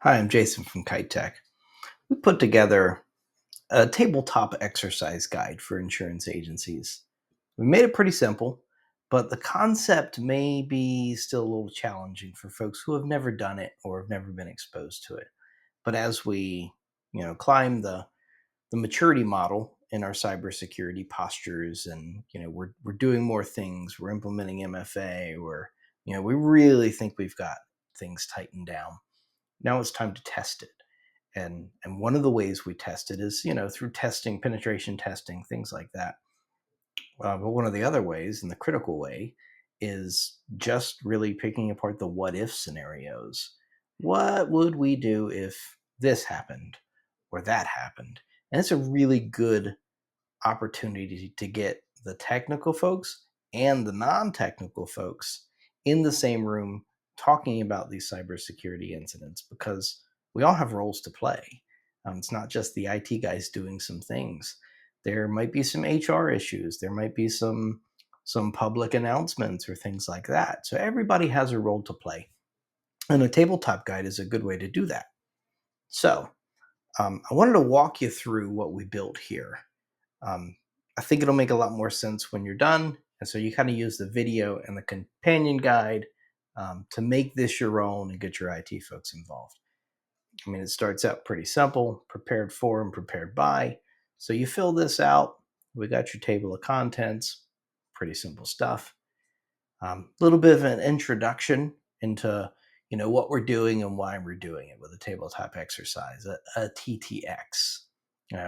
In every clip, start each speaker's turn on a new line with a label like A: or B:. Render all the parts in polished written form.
A: Hi, I'm Jason from Kite. We put together a tabletop exercise guide for insurance agencies. We made it pretty simple, but the concept may be still a little challenging for folks who have never done it or have never been exposed to it. But as we, climb the maturity model in our cybersecurity postures, and we're doing more things, we're implementing MFA, we really think we've got things tightened down. Now it's time to test it. And one of the ways we test it is through testing, penetration testing, things like that. But one of the other ways, and the critical way, is just really picking apart the what if scenarios. What would we do if this happened or that happened? And it's a really good opportunity to get the technical folks and the non-technical folks in the same room talking about these cybersecurity incidents, because we all have roles to play. It's not just the IT guys doing some things. There might be some HR issues. There might be some public announcements or things like that. So everybody has a role to play, and a tabletop guide is a good way to do that. So I wanted to walk you through what we built here. um, I think it'll make a lot more sense when you're done. And so you kind of use the video and the companion guide to make this your own and get your IT folks involved. I mean, it starts out pretty simple: prepared for and prepared by. So you fill this out. We got your table of contents, pretty simple stuff. A little bit of an introduction into what we're doing and why we're doing it with a tabletop exercise, a TTX.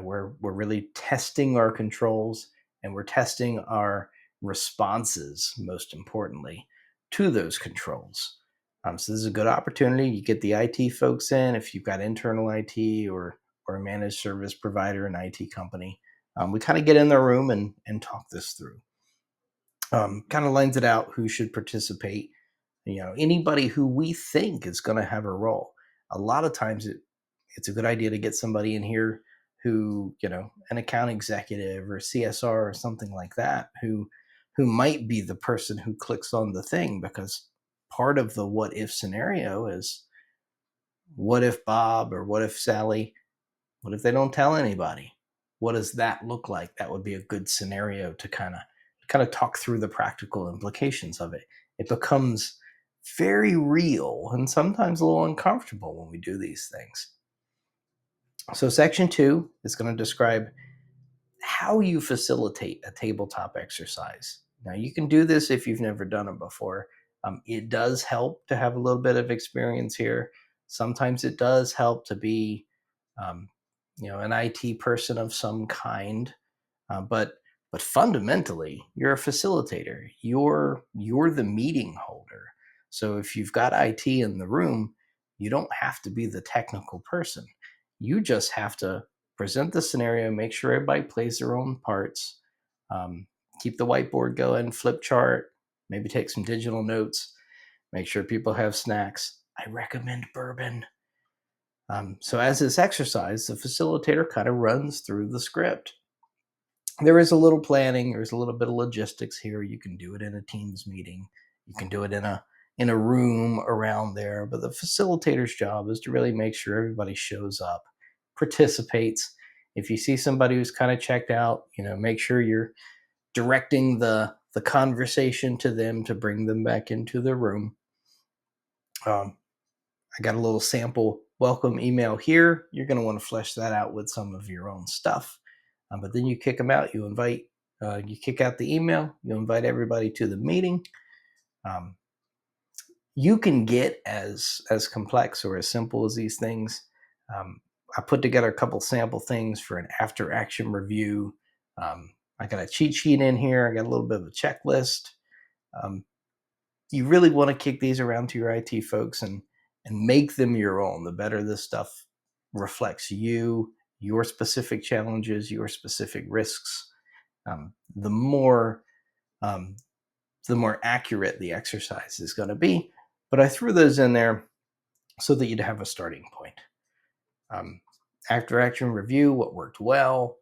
A: We're really testing our controls, and we're testing our responses, most importantly, to those controls. So this is a good opportunity. You get the IT folks in if you've got internal IT or a managed service provider, an IT company. We kind of get in their room and talk this through. Kind of lines it out who should participate. Anybody who we think is going to have a role. A lot of times it's a good idea to get somebody in here who, an account executive or CSR or something like that, who might be the person who clicks on the thing, because part of the what if scenario is, what if Bob or what if Sally, what if they don't tell anybody? What does that look like? That would be a good scenario to kind of talk through the practical implications of it. It becomes very real and sometimes a little uncomfortable when we do these things. So section 2 is going to describe how you facilitate a tabletop exercise. Now, you can do this if you've never done it before. It does help to have a little bit of experience here. Sometimes it does help to be um, an IT person of some kind. But fundamentally, you're a facilitator. You're the meeting holder. So if you've got IT in the room, you don't have to be the technical person. You just have to present the scenario, make sure everybody plays their own parts, um, keep the whiteboard going, flip chart, maybe take some digital notes, make sure people have snacks. I recommend bourbon. So as this exercise, the facilitator kind of runs through the script. There is a little planning, there's a little bit of logistics here. You can do it in a Teams meeting, you can do it in a room around there, but the facilitator's job is to really make sure everybody shows up, participates. If you see somebody who's kind of checked out, make sure you're directing the conversation to them to bring them back into the room. I got a little sample welcome email here. You're going to want to flesh that out with some of your own stuff. But then you kick them out. You kick out the email. You invite everybody to the meeting. Um, you can get as complex or as simple as these things. I put together a couple sample things for an after action review. I got a cheat sheet in here. I got a little bit of a checklist. Um, you really want to kick these around to your IT folks and make them your own. The better this stuff reflects you, your specific challenges, your specific risks, um, the more um, the more accurate the exercise is going to be. But I threw those in there so that you'd have a starting point. Um, After action review: what worked well?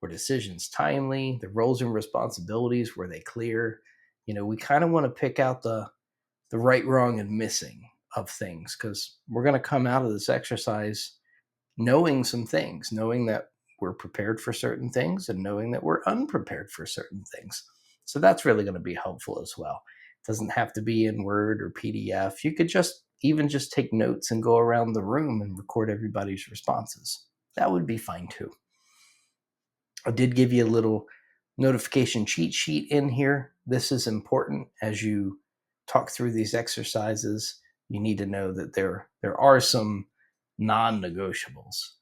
A: Were decisions timely? The roles and responsibilities, were they clear? We kind of want to pick out the right, wrong, and missing of things, because we're going to come out of this exercise knowing some things, knowing that we're prepared for certain things and knowing that we're unprepared for certain things. So that's really going to be helpful as well. It doesn't have to be in Word or PDF. You could just take notes and go around the room and record everybody's responses. That would be fine too. I did give you a little notification cheat sheet in here. This is important as you talk through these exercises. You need to know that there are some non-negotiables.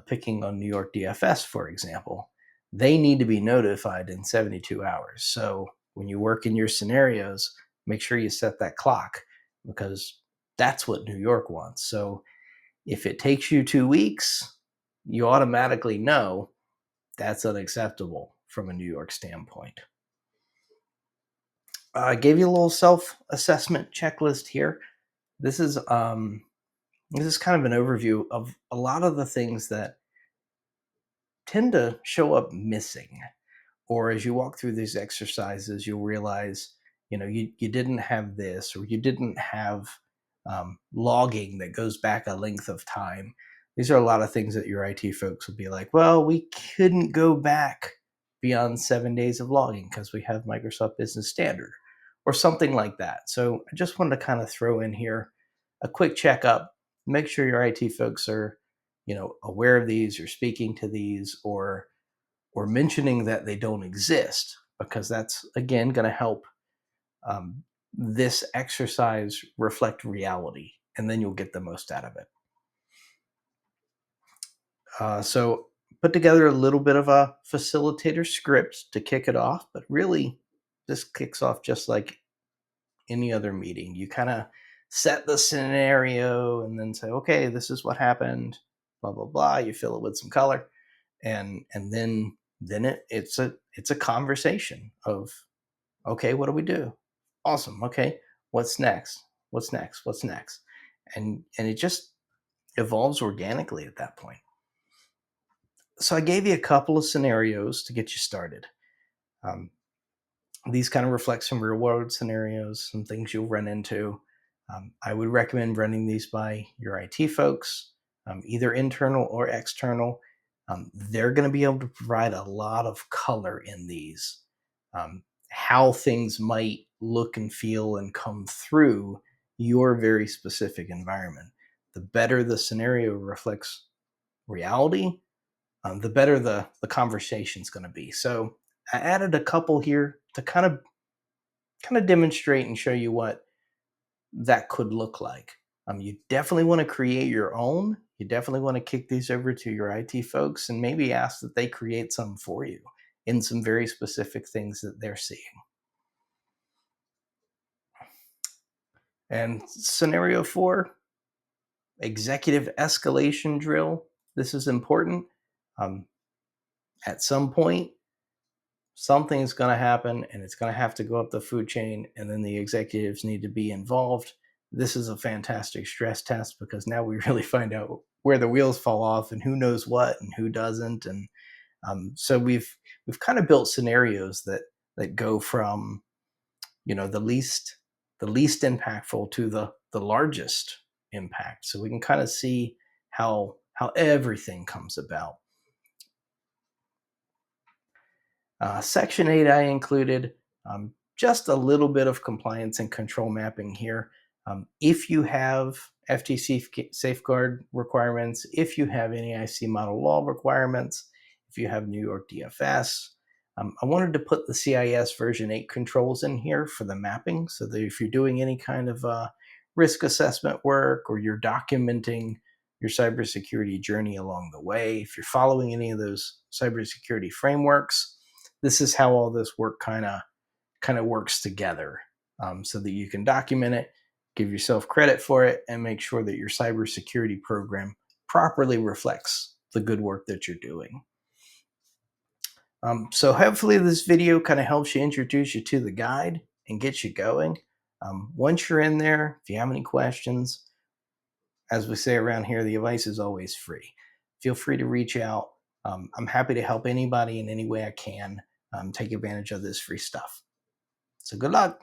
A: Picking on New York DFS, for example, they need to be notified in 72 hours. So when you work in your scenarios, make sure you set that clock, because that's what New York wants. So if it takes you 2 weeks, you automatically know that's unacceptable from a New York standpoint. I gave you a little self-assessment checklist here. This is kind of an overview of a lot of the things that tend to show up missing. Or as you walk through these exercises, you'll realize, you didn't have this, or you didn't have logging that goes back a length of time. These are a lot of things that your IT folks will be like, well, we couldn't go back beyond 7 days of logging because we have Microsoft Business Standard or something like that. So I just wanted to kind of throw in here a quick checkup, make sure your IT folks are, aware of these, or speaking to these, or mentioning that they don't exist, because that's, again, going to help this exercise reflect reality, and then you'll get the most out of it. So put together a little bit of a facilitator script to kick it off, but really this kicks off just like any other meeting. You kind of set the scenario and then say, okay, this is what happened, blah, blah, blah. You fill it with some color, and then it's a conversation of, okay, what do we do? Awesome. Okay, what's next? What's next? What's next? And it just evolves organically at that point. So I gave you a couple of scenarios to get you started. These kind of reflect some real world scenarios, some things you'll run into. I would recommend running these by your IT folks, either internal or external. They're going to be able to provide a lot of color in these, how things might look and feel and come through your very specific environment. The better the scenario reflects reality, the better the conversation is going to be. So I added a couple here to kind of demonstrate and show you what that could look like. You definitely want to create your own. You definitely want to kick these over to your IT folks and maybe ask that they create some for you in some very specific things that they're seeing. And scenario 4, executive escalation drill. This is important. At some point, something's going to happen and it's going to have to go up the food chain, and then the executives need to be involved. This is a fantastic stress test, because now we really find out where the wheels fall off and who knows what and who doesn't. And so we've kind of built scenarios that go from, the least impactful to the largest impact, so we can kind of see how everything comes about. Section 8, I included just a little bit of compliance and control mapping here. If you have FTC safeguard requirements, if you have NAIC model law requirements, if you have New York DFS, I wanted to put the CIS version 8 controls in here for the mapping, so that if you're doing any kind of risk assessment work, or you're documenting your cybersecurity journey along the way, if you're following any of those cybersecurity frameworks, this is how all this work kind of works together, so that you can document it, give yourself credit for it, and make sure that your cybersecurity program properly reflects the good work that you're doing. So hopefully this video kind of helps you introduce you to the guide and get you going. Once you're in there, if you have any questions, as we say around here, the advice is always free. Feel free to reach out. I'm happy to help anybody in any way I can take advantage of this free stuff. So good luck.